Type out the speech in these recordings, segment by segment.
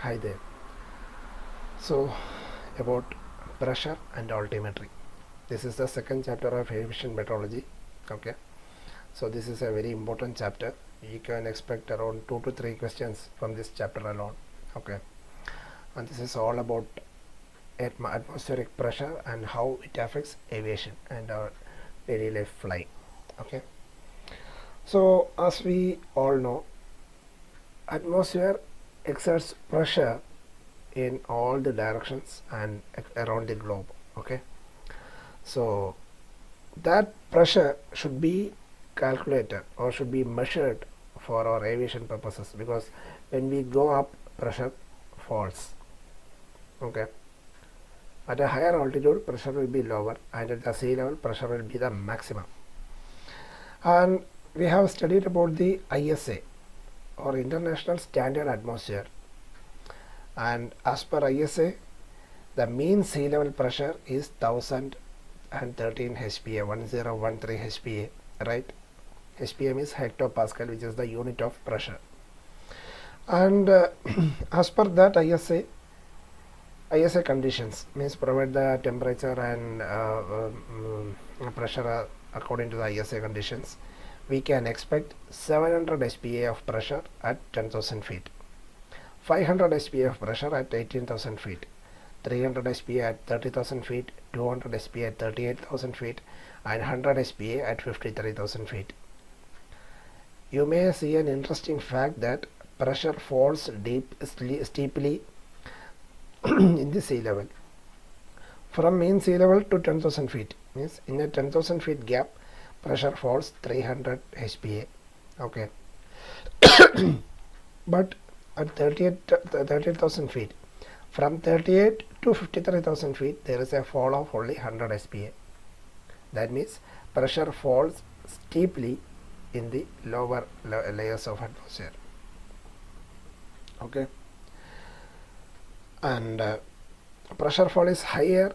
Hi there. So, about pressure and altimetry. This is the second chapter of Aviation Meteorology. Okay. So, this is a very important chapter. You can expect around 2 to 3 questions from this chapter alone. Okay. And this is all about atmospheric pressure and how it affects aviation and our daily life flying. Okay. So, as we all know, atmosphere exerts pressure in all the directions and around the globe. Okay, so that pressure should be calculated or should be measured for our aviation purposes, because when we go up, pressure falls. Okay, at a higher altitude pressure will be lower, and at the sea level pressure will be the maximum. And we have studied about the ISA, or International Standard Atmosphere, and as per ISA, the mean sea level pressure is 1013 HPA, 1013 HPA, right? HPM is hectopascal, which is the unit of pressure. And as per that ISA conditions means provide the temperature and pressure according to the ISA conditions, we can expect 700 HPA of pressure at 10,000 feet. 500 HPA of pressure at 18,000 feet, 300 HPA at 30,000 feet, 200 HPA at 38,000 feet, and 100 HPA at 53,000 feet. You may see an interesting fact that pressure falls steeply in the sea level. From mean sea level to 10,000 feet, means in a 10,000 feet gap, pressure falls 300 HPA. Okay. But at 38,000 feet, from 38 to 53,000 feet, there is a fall of only 100 SPA. That means pressure falls steeply in the lower layers of atmosphere. Okay, and pressure fall is higher.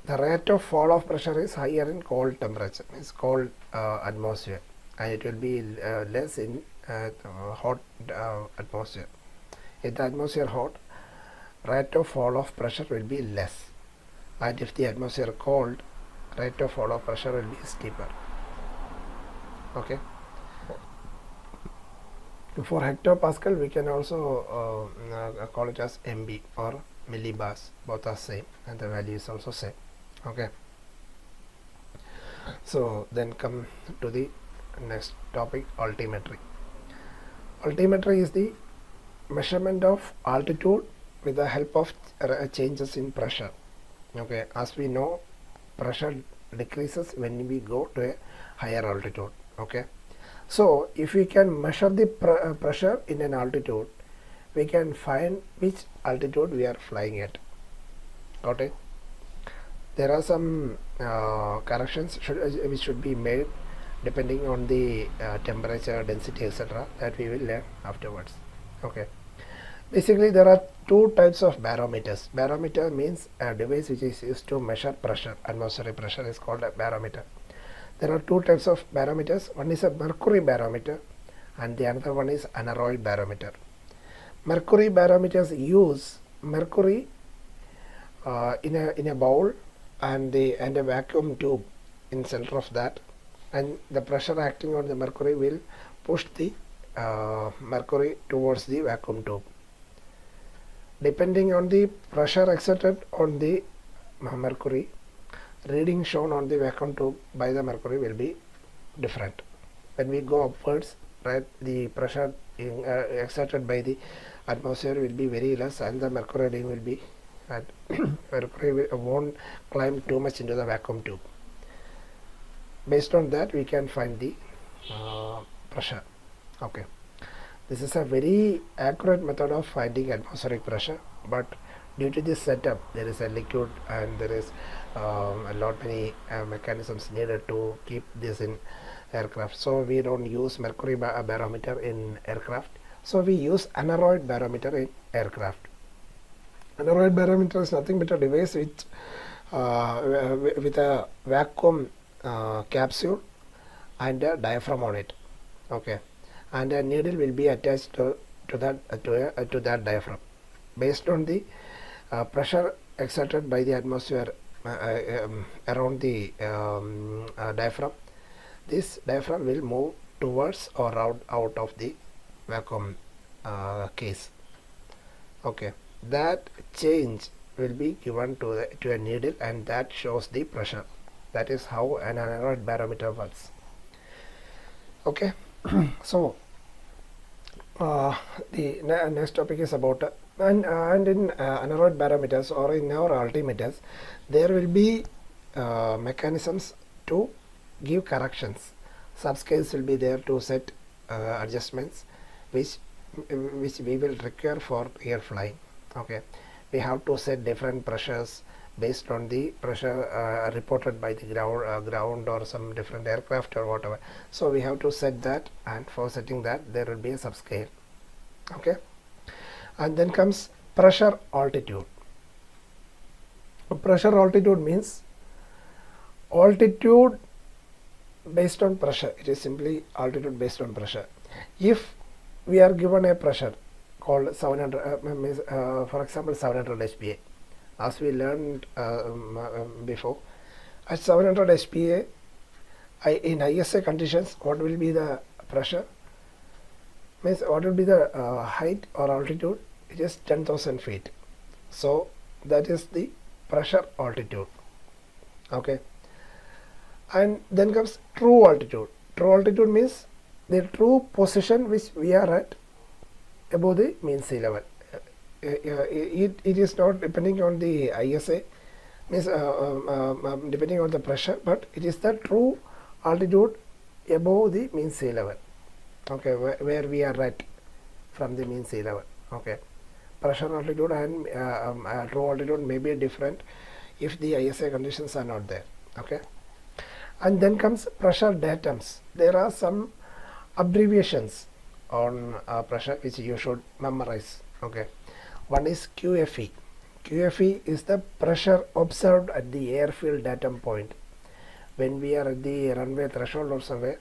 The rate of fall of pressure is higher in cold temperature, means cold atmosphere, and it will be less in hot atmosphere. If the atmosphere hot, rate of fall of pressure will be less, and if the atmosphere cold, rate of fall of pressure will be steeper. Okay. For hectopascal, we can also call it as MB or millibars. Both are same, and the value is also same. Okay. So then come to the next topic, altimetry. Altimetry is the measurement of altitude with the help of changes in pressure. Okay, as we know, pressure decreases when we go to a higher altitude. Okay, so if we can measure the pressure in an altitude, we can find which altitude we are flying at. Okay, there are some corrections which should be made depending on the temperature, density, etc., that we will learn afterwards. Okay, basically there are two types of barometers. Barometer means a device which is used to measure pressure. Atmospheric pressure is called a barometer. There are two types of barometers. One is a mercury barometer and the another one is aneroid barometer. Mercury barometers use mercury in a bowl and a vacuum tube in center of that, and the pressure acting on the mercury will push the mercury towards the vacuum tube. Depending on the pressure exerted on the mercury, reading shown on the vacuum tube by the mercury will be different. When we go upwards, right, the pressure exerted by the atmosphere will be very less, and the mercury reading will be at mercury won't climb too much into the vacuum tube. Based on that, we can find the pressure. Okay, this is a very accurate method of finding atmospheric pressure, but due to this setup, there is a liquid and there is a lot many mechanisms needed to keep this in aircraft. So we don't use mercury barometer in aircraft. So we use aneroid barometer in aircraft. Aneroid barometer is nothing but a device which with a vacuum capsule and a diaphragm on it. Okay, and a needle will be attached to that diaphragm. based on the pressure exerted by the atmosphere around the diaphragm. This diaphragm will move towards or out of the vacuum case. Okay, that change will be given to a needle, and that shows the pressure. That is how an aneroid barometer works. Okay, so the next topic is about and in aneroid barometers or in our altimeters, there will be mechanisms to give corrections. Subscales will be there to set adjustments which we will require for air flying. Okay, we have to set different pressures based on the pressure reported by the ground or some different aircraft or whatever. So we have to set that, and for setting that there will be a subscale. Okay, and then comes pressure altitude. Pressure altitude means altitude based on pressure. It is simply altitude based on pressure. If we are given a pressure called 700 for example 700 HPA, as we learned before, at 700 HPA in ISA conditions, what will be the pressure? Means what will be the height or altitude? It is 10,000 feet. So that is the pressure altitude. Okay, and then comes true altitude. True altitude means the true position which we are at above the mean sea level. It is not depending on the ISA, means depending on the pressure, but it is the true altitude above the mean sea level. Okay, where we are at from the mean sea level. Okay, pressure altitude and true altitude may be different if the ISA conditions are not there. Okay, and then comes pressure datums. There are some abbreviations on pressure which you should memorize. Okay, one is QFE. QFE is the pressure observed at the airfield datum point. When we are at the runway threshold or somewhere,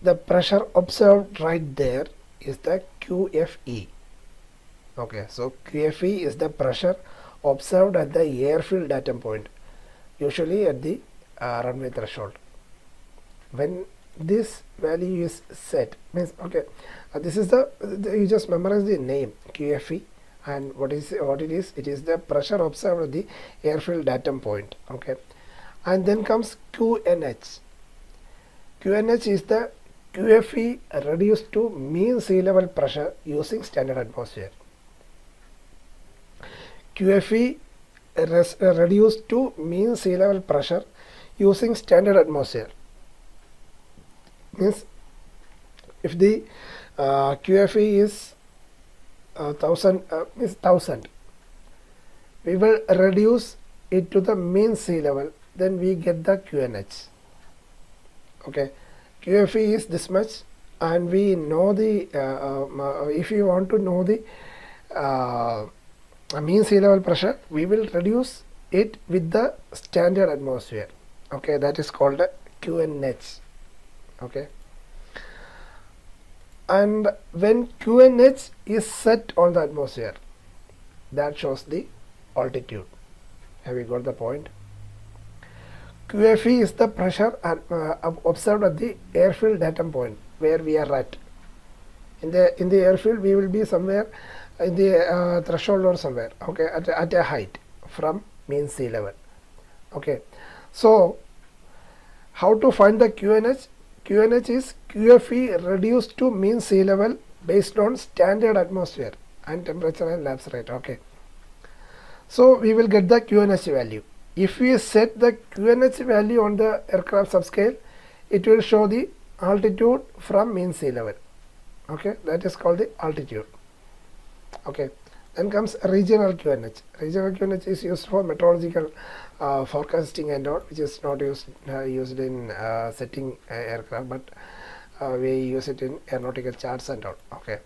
the pressure observed right there is the QFE. Okay, so QFE is the pressure observed at the airfield datum point, usually at the runway threshold. When this value is set, means okay, this is the you just memorize the name QFE, and what it is? It is the pressure observed at the airfield datum point. Okay, and then comes QNH. QNH is the QFE reduced to mean sea level pressure using standard atmosphere. QFE reduced to mean sea level pressure using standard atmosphere. Means if the QFE is 1000, we will reduce it to the mean sea level, then we get the QNH. Okay, QFE is this much, and we know the if you want to know the mean sea level pressure, we will reduce it with the standard atmosphere. Okay, that is called a QNH. Okay, and when QNH is set on the atmosphere, that shows the altitude. Have you got the point? QFE is the pressure observed at the airfield datum point, where we are at. In the airfield, we will be somewhere in the threshold or somewhere. Okay, at a height from mean sea level. Okay, so how to find the QNH? QNH is QFE reduced to mean sea level based on standard atmosphere and temperature and lapse rate. Okay, so we will get the QNH value. If we set the QNH value on the aircraft subscale, it will show the altitude from mean sea level. Okay, that is called the altitude. Okay, then comes regional QNH. Regional QNH is used for meteorological forecasting and all, which is not used in setting aircraft, but we use it in aeronautical charts and all. Okay,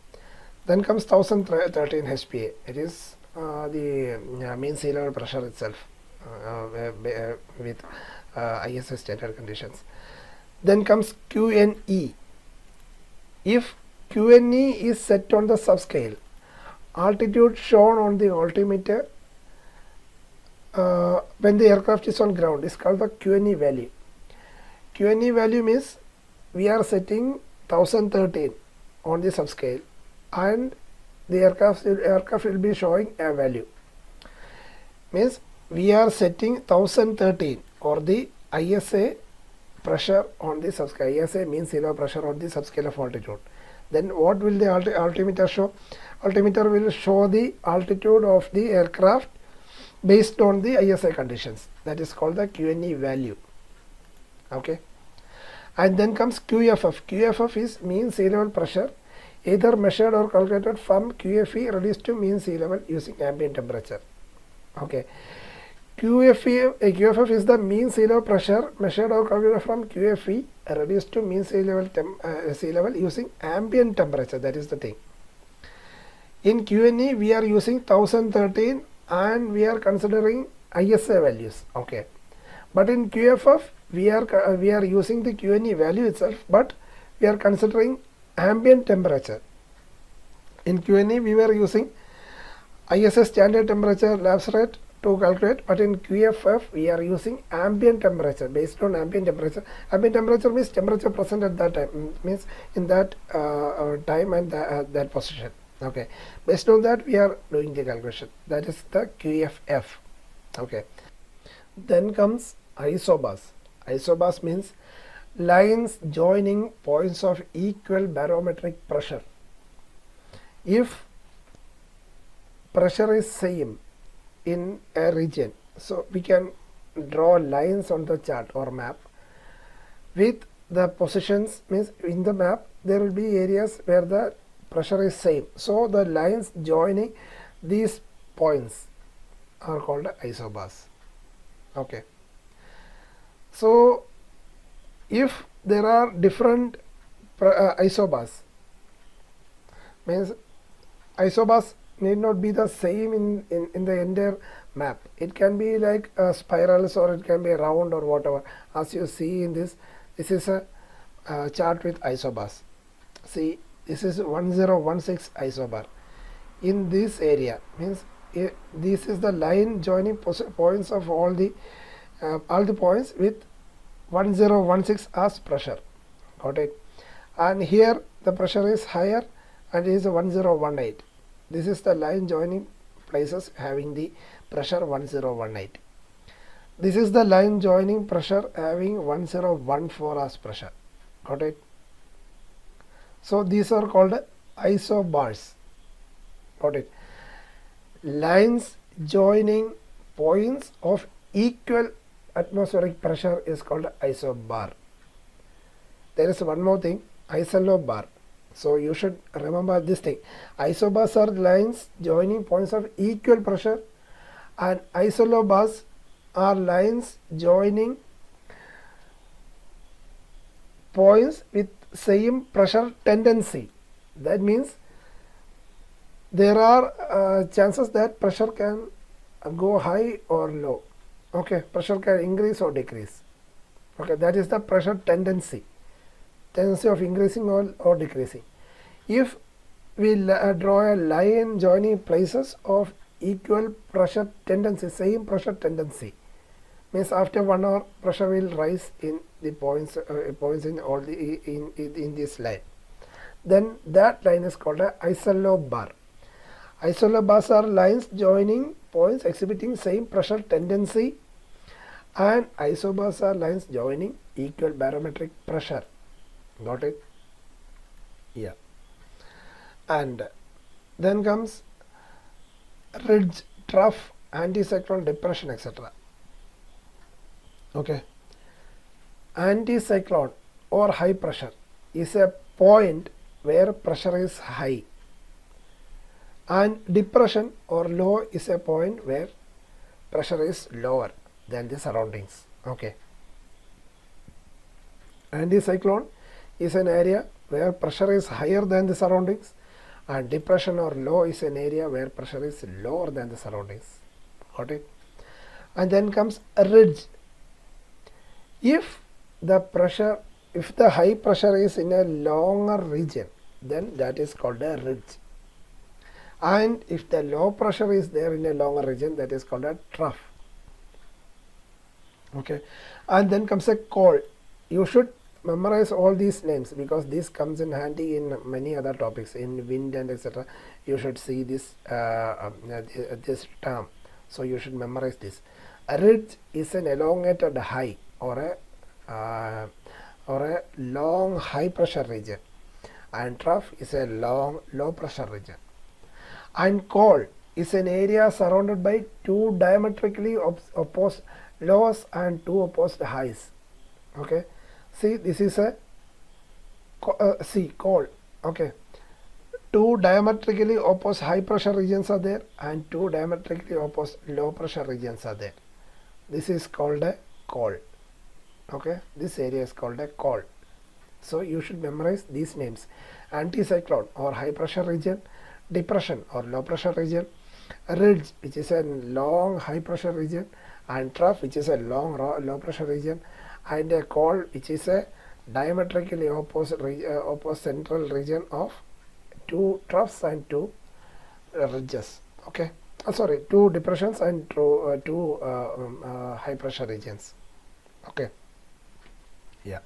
then comes 1013 HPA. It is the mean sea level pressure itself with ISS standard conditions. Then comes QNE. If QNE is set on the subscale, altitude shown on the altimeter when the aircraft is on ground is called the QNE value. QNE value means we are setting 1013 on the subscale and the aircraft will be showing a value. Means we are setting 1013 or the ISA pressure on the subscale. ISA means sea level pressure on the subscale of altitude. Then what will the altimeter show? Altimeter will show the altitude of the aircraft based on the ISA conditions. That is called the QNE value. Okay. And then comes QFF. QFF is mean sea level pressure, either measured or calculated from QFE reduced to mean sea level using ambient temperature. Okay. QFF is the mean sea level pressure measured or calculated from QFE reduced to mean sea level using ambient temperature. That is the thing. In QNE we are using 1013 and we are considering ISA values. Okay. But in QFF we are using the QNE value itself, but we are considering ambient temperature. In QNE we were using ISA standard temperature lapse rate to calculate, but in QFF we are using ambient temperature based on ambient temperature. Ambient temperature means temperature present at that time, means in that time and that position. Okay, based on that we are doing the calculation. That is the QFF. Okay, then comes isobars. Isobars means lines joining points of equal barometric pressure. If pressure is same in a region, so we can draw lines on the chart or map with the positions, means in the map there will be areas where the pressure is same, so the lines joining these points are called isobars. Okay, so if there are different isobars, means isobars need not be the same in the entire map. It can be like spirals or it can be round or whatever. As you see in this is a chart with isobars. See, this is 1016 isobar. In this area, means this is the line joining points of all the points with 1016 as pressure. Got it? And here the pressure is higher and it is 1018. This is the line joining places having the pressure 1018. This is the line joining pressure having 1014 as pressure. Got it? So these are called isobars. Got it? Lines joining points of equal atmospheric pressure is called isobar. There is one more thing, isobar. So you should remember this thing. Isobars are lines joining points of equal pressure and isolobars are lines joining points with same pressure tendency. That means there are chances that pressure can go high or low. Okay, pressure can increase or decrease. Okay, that is the pressure tendency of increasing or decreasing. If we draw a line joining places of equal pressure tendency, same pressure tendency, means after 1 hour pressure will rise in the points in all the in this line. Then that line is called a isobar. Isolobars are lines joining points exhibiting same pressure tendency, and isobars are lines joining equal barometric pressure. Got it? Yeah. And then comes ridge, trough, anticyclone, depression, etc. Okay. Anticyclone or high pressure is a point where pressure is high, and depression or low is a point where pressure is lower than the surroundings. Okay. Anticyclone is an area where pressure is higher than the surroundings, and depression or low is an area where pressure is lower than the surroundings. Got it? And then comes a ridge. If the high pressure is in a longer region, then that is called a ridge. And if the low pressure is there in a longer region, that is called a trough. Okay, and then comes a cold. You should memorize all these names because this comes in handy in many other topics in wind and etc. You should see this this term, so you should memorize this. A ridge is an elongated high or a long high pressure region, and trough is a long low pressure region. And cold is an area surrounded by two diametrically opposed lows and two opposed highs. Okay, see, this is a cold. Okay, two diametrically opposed high pressure regions are there and two diametrically opposed low pressure regions are there. This is called a cold. Okay, this area is called a cold. So you should memorize these names: anticyclone or high pressure region, depression or low pressure region, ridge which is a long high pressure region, and trough which is a long low pressure region, and a cold which is a diametrically opposite central region of two troughs and two ridges. Okay, sorry, two depressions and two high pressure regions. Okay, yeah.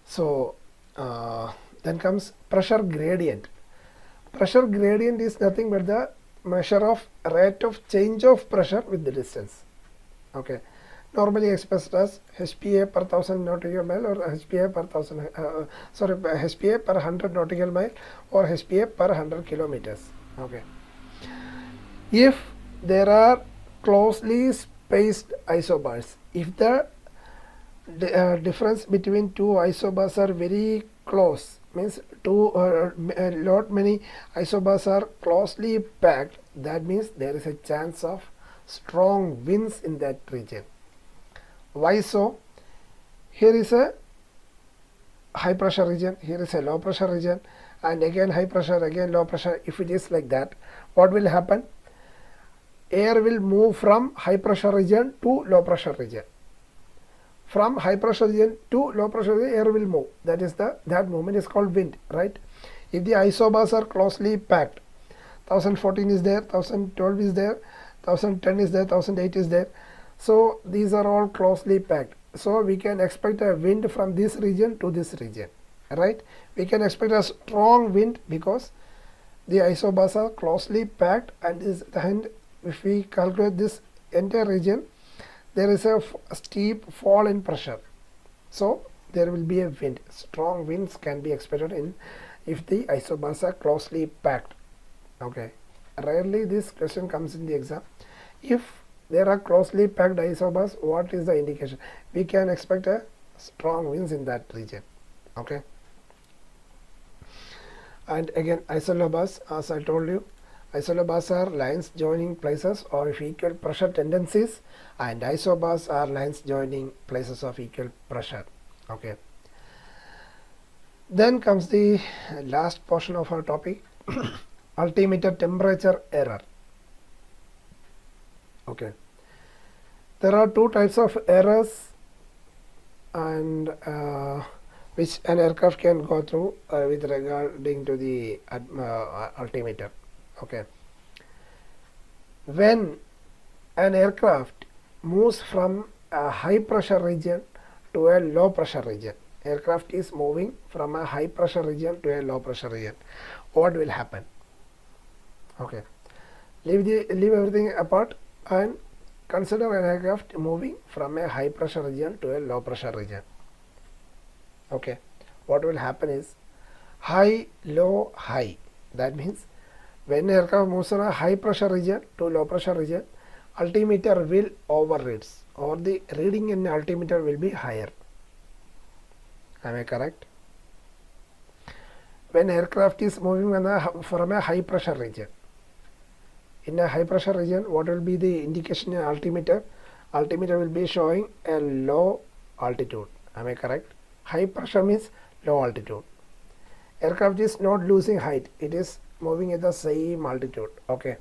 So then comes pressure gradient. Pressure gradient is nothing but the measure of rate of change of pressure with the distance. Okay, normally expressed as HPA per 1000 nautical mile or HPA per HPA per 100 nautical mile or HPA per 100 kilometers. Okay, if there are closely spaced isobars, if the difference between two isobars are very close, means lot many isobars are closely packed, that means there is a chance of strong winds in that region. Why so? Here is a high pressure region, here is a low pressure region, and again high pressure, again low pressure. If it is like that, what will happen? Air will move from high pressure region to low pressure region. From high pressure region to low pressure region, air will move. That movement is called wind, right? If the isobars are closely packed, 1014 is there, 1012 is there, 1010 is there, 1008 is there. So these are all closely packed. So we can expect a wind from this region to this region, right? We can expect a strong wind because the isobars are closely packed, and if we calculate this entire region, there is a steep fall in pressure. So there will be a wind. Strong winds can be expected if the isobars are closely packed. Okay, rarely this question comes in the exam. If there are closely packed isobars, what is the indication? We can expect a strong winds in that region. Okay, and again isolabars, as I told you, isolabars are lines joining places of equal pressure tendencies, and isobars are lines joining places of equal pressure. Okay, then comes the last portion of our topic, altimeter temperature error. Okay, there are two types of errors and which an aircraft can go through with regarding to the altimeter. Okay, when an aircraft moves from a high pressure region to a low pressure region, aircraft is moving from a high pressure region to a low pressure region, what will happen? Okay, leave everything apart and consider an aircraft moving from a high pressure region to a low pressure region. Okay, what will happen is high, low, high. That means when aircraft moves from a high pressure region to low pressure region, altimeter will overread, or the reading in altimeter will be higher. Am I correct? When aircraft is moving from a high pressure region, in a high pressure region, what will be the indication in altimeter? Altimeter will be showing a low altitude. Am I correct? High pressure means low altitude. Aircraft is not losing height, it is moving at the same altitude. Okay,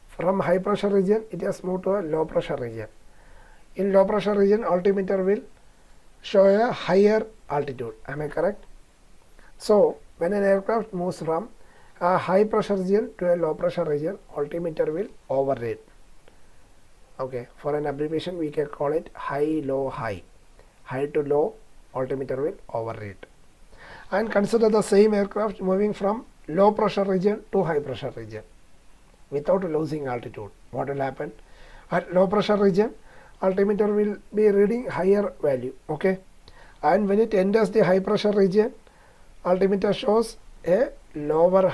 from high pressure region it has moved to a low pressure region. In low pressure region, altimeter will show a higher altitude. Am I correct? So when an aircraft moves from a high pressure region to a low pressure region, altimeter will overread. Okay, for an abbreviation we can call it high low high. High to low, altimeter will overread. And consider the same aircraft moving from low pressure region to high pressure region without losing altitude. What will happen? At low pressure region, altimeter will be reading higher value. Okay, and when it enters the high pressure region, altimeter shows a lower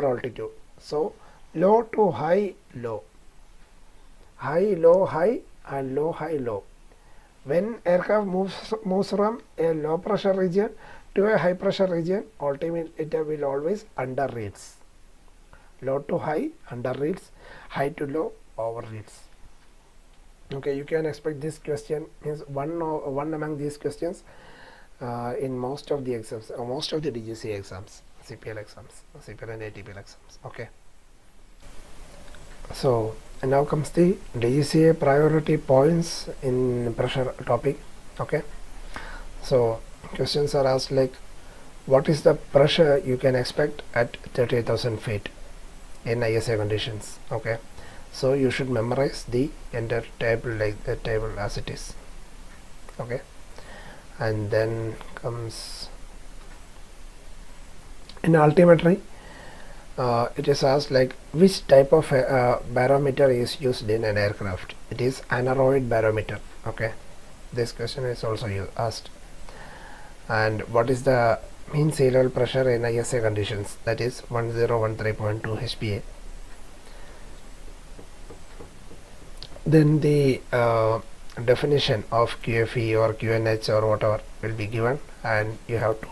altitude. So low to high low, high low high, and low high low. When aircraft moves from a low pressure region to a high pressure region, altimeter will always underreads. Low to high underreads, high to low overreads. Okay, you can expect this question is one among these questions in most of the exams, most of the DGC exams, CPL exams, CPL and ATPL exams. Okay. So now comes the DGCA priority points in pressure topic. Okay. So questions are asked like, what is the pressure you can expect at 38,000 feet in ISA conditions? Okay. So you should memorize the entire table, like the table as it is. Okay. And then comes in altimetry, it is asked like which type of barometer is used in an aircraft. It is aneroid barometer. Okay, this question is also asked. And what is the mean sea level pressure in ISA conditions? That is 1013.2 HPA. Then the definition of QFE or QNH or whatever will be given, and you have to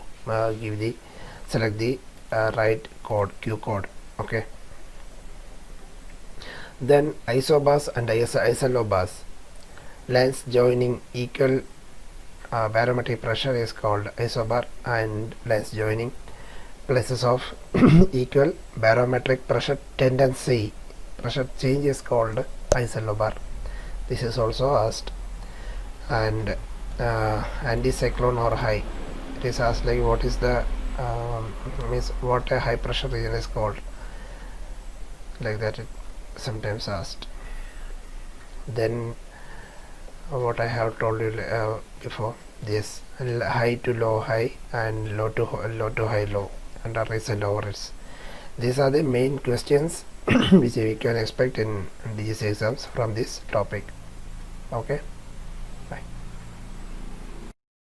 select the right code, Q code. Okay. Then isobars and isolobars, lines joining equal barometric pressure is called isobar, and lines joining places of equal barometric pressure tendency, pressure change is called isolobar. This is also asked. And anticyclone or high, it is asked like what is the means what a high pressure region is called, like that it sometimes asked. Then what I have told you before, this high to low high and low to high low, underrates and overrates. These are the main questions which we can expect in DGC exams from this topic. Okay.